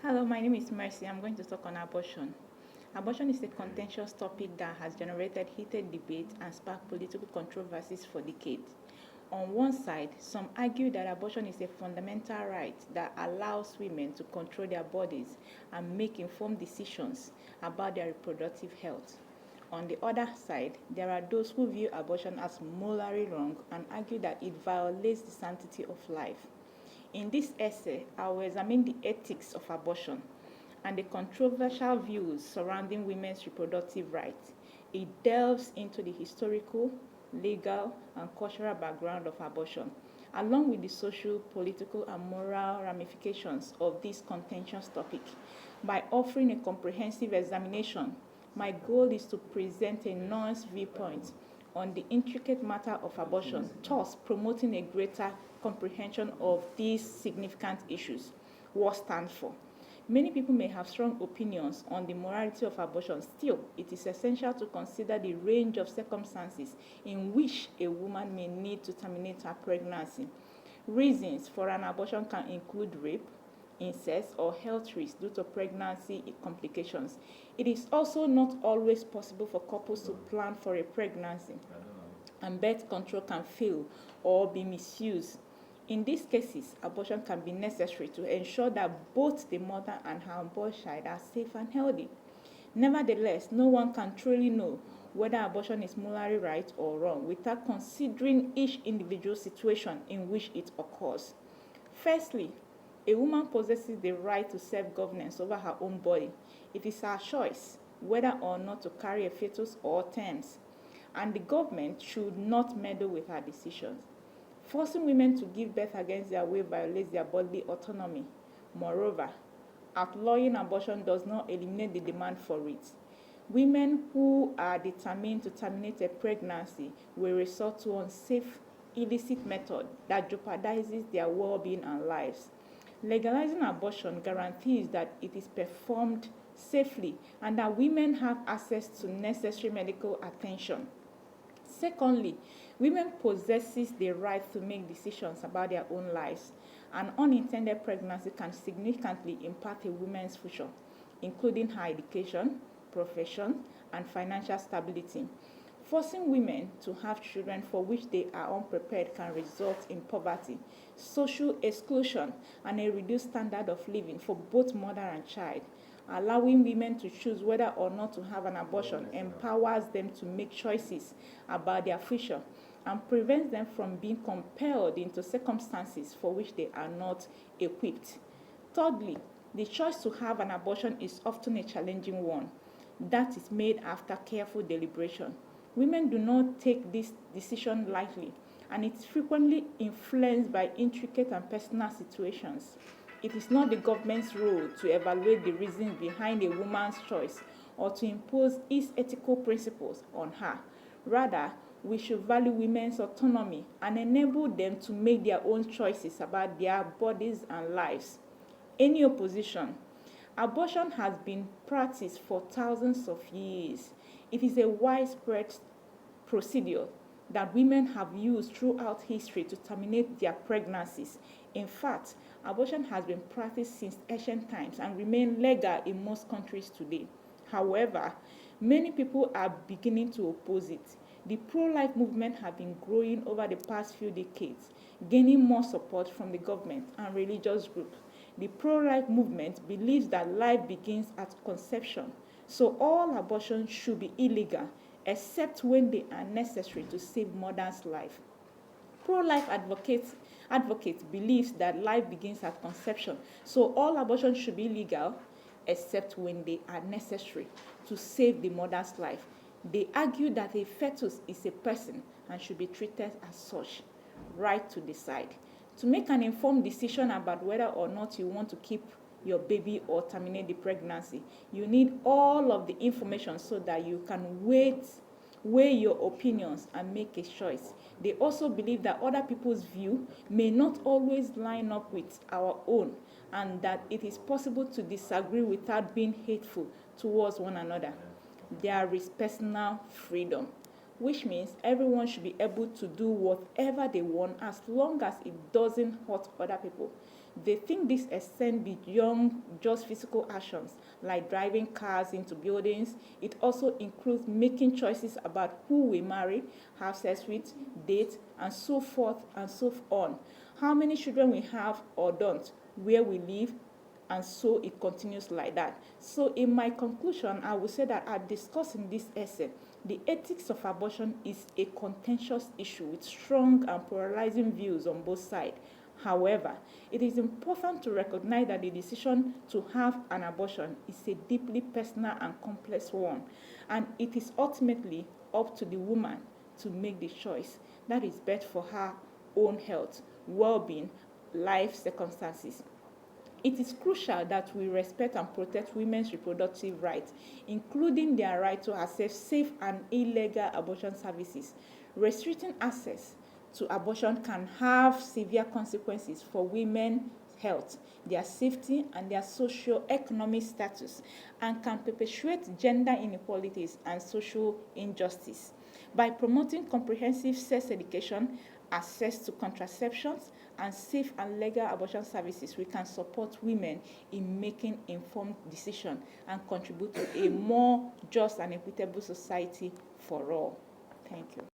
Hello, my name is Mercy. I'm going to talk on abortion. Abortion is a contentious topic that has generated heated debate and sparked political controversies for decades. On one side, some argue that abortion is a fundamental right that allows women to control their bodies and make informed decisions about their reproductive health. On the other side, there are those who view abortion as morally wrong and argue that it violates the sanctity of life. In this essay, I will examine the ethics of abortion and the controversial views surrounding women's reproductive rights. It delves into the historical, legal, and cultural background of abortion, along with the social, political, and moral ramifications of this contentious topic. By offering a comprehensive examination, my goal is to present a nuanced viewpoint on the intricate matter of abortion, thus promoting a greater comprehension of these significant issues. What stands for? Many people may have strong opinions on the morality of abortion. Still, it is essential to consider the range of circumstances in which a woman may need to terminate her pregnancy. Reasons for an abortion can include rape, incest, or health risks due to pregnancy complications. It is also not always possible for couples to plan for a pregnancy, and birth control can fail or be misused. In these cases, abortion can be necessary to ensure that both the mother and her unborn child are safe and healthy. Nevertheless, no one can truly know whether abortion is morally right or wrong without considering each individual situation in which it occurs. Firstly, a woman possesses the right to self-governance over her own body. It is her choice whether or not to carry a fetus or terms, and the government should not meddle with her decisions. Forcing women to give birth against their will violates their bodily autonomy. Moreover, outlawing abortion does not eliminate the demand for it. Women who are determined to terminate a pregnancy will resort to unsafe, illicit method that jeopardizes their well-being and lives. Legalizing abortion guarantees that it is performed safely and that women have access to necessary medical attention. Secondly, women possesses the right to make decisions about their own lives. An unintended pregnancy can significantly impact a woman's future, including her education, profession, and financial stability. Forcing women to have children for which they are unprepared can result in poverty, social exclusion, and a reduced standard of living for both mother and child. Allowing women to choose whether or not to have an abortion empowers them to make choices about their future and prevents them from being compelled into circumstances for which they are not equipped. Thirdly, the choice to have an abortion is often a challenging one that is made after careful deliberation. Women do not take this decision lightly, and it's frequently influenced by intricate and personal situations. It is not the government's role to evaluate the reasons behind a woman's choice or to impose its ethical principles on her. Rather, we should value women's autonomy and enable them to make their own choices about their bodies and lives. Any opposition? Abortion has been practiced for thousands of years. It is a widespread procedure that women have used throughout history to terminate their pregnancies. In fact, abortion has been practiced since ancient times and remains legal in most countries today. However, many people are beginning to oppose it. The pro-life movement has been growing over the past few decades, gaining more support from the government and religious groups. The pro-life movement believes that life begins at conception, so all abortions should be illegal except when they are necessary to save mother's life. Pro-life advocates believes that life begins at conception, so all abortions should be legal except when they are necessary to save the mother's life. They argue that a fetus is a person and should be treated as such. Right to decide. To make an informed decision about whether or not you want to keep your baby or terminate the pregnancy, you need all of the information so that you can weigh your opinions and make a choice. They also believe that other people's view may not always line up with our own and that it is possible to disagree without being hateful towards one another. There is personal freedom, which means everyone should be able to do whatever they want as long as it doesn't hurt other people. They think this extends beyond just physical actions like driving cars into buildings. It also includes making choices about who we marry, have sex with, date, and so forth and so on. How many children we have or don't, where we live, and so it continues like that. So in my conclusion, I would say that as discussed in this essay, the ethics of abortion is a contentious issue with strong and polarizing views on both sides. However, it is important to recognize that the decision to have an abortion is a deeply personal and complex one, and it is ultimately up to the woman to make the choice that is best for her own health, well-being, life circumstances. It is crucial that we respect and protect women's reproductive rights, including their right to access safe and illegal abortion services. Restricting access to abortion can have severe consequences for women's health, their safety, and their socio-economic status, and can perpetuate gender inequalities and social injustice. By promoting comprehensive sex education, access to contraceptions, and safe and legal abortion services, we can support women in making informed decisions and contribute to a more just and equitable society for all. Thank you.